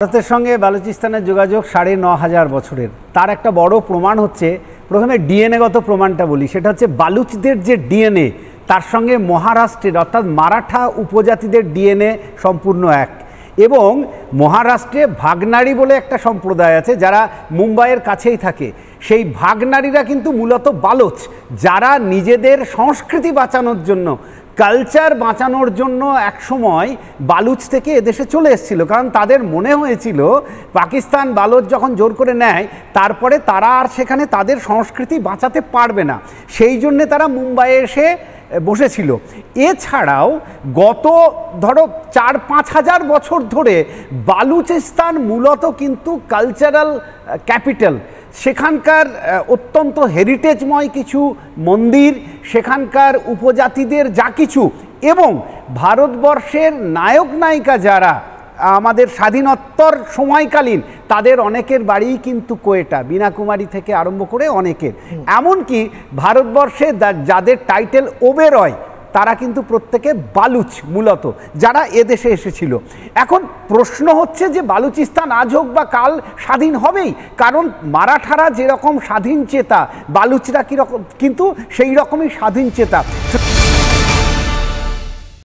ভারতের সঙ্গে বালুচিস্তানের যোগাযোগ ৯,৫০০ বছরের। তার একটা বড় প্রমাণ হচ্ছে, প্রথমে ডিএনএগত প্রমাণটা বলি, সেটা হচ্ছে বালুচদের যে ডিএনএ তার সঙ্গে মহারাষ্ট্রের অর্থাৎ মারাঠা উপজাতিদের ডিএনএ সম্পূর্ণ এক। এবং মহারাষ্ট্রে ভাগনাড়ি বলে একটা সম্প্রদায় আছে যারা মুম্বাইয়ের কাছেই থাকে। সেই ভাগনাড়িরা কিন্তু মূলত বালোচ, যারা নিজেদের সংস্কৃতি বাঁচানোর জন্য, কালচার বাঁচানোর জন্য একসময় বালুচ থেকে এদেশে চলে এসেছিল। কারণ তাদের মনে হয়েছিল পাকিস্তান বালুচ যখন জোর করে নেয় তারপরে তারা আর সেখানে তাদের সংস্কৃতি বাঁচাতে পারবে না, সেই জন্যে তারা মুম্বাইয়ে এসে বসেছিল। এছাড়াও গত ধরো ৪-৫ হাজার বছর ধরে বালুচিস্তান মূলত কিন্তু কালচারাল ক্যাপিটাল। সেখানকার অত্যন্ত হেরিটেজময় কিছু মন্দির, সেখানকার উপজাতিদের যা কিছু, এবং ভারতবর্ষের নায়ক নায়িকা যারা আমাদের স্বাধীনোত্তর সময়কালীন, তাদের অনেকের বাড়ি কিন্তু কোয়েটা, বীণা কুমারী থেকে আরম্ভ করে অনেকের, এমনকি ভারতবর্ষে যাদের টাইটেল ওবেরয় তারা কিন্তু প্রত্যেকে বালুচ মূলত, যারা এদেশে এসেছিল। এখন প্রশ্ন হচ্ছে যে বালুচিস্তান আজ হোক বা কাল স্বাধীন হবেই, কারণ মারাঠারা যেরকম স্বাধীন চেতা, বালুচরা কীরকম কিন্তু সেই রকমই স্বাধীন চেতা।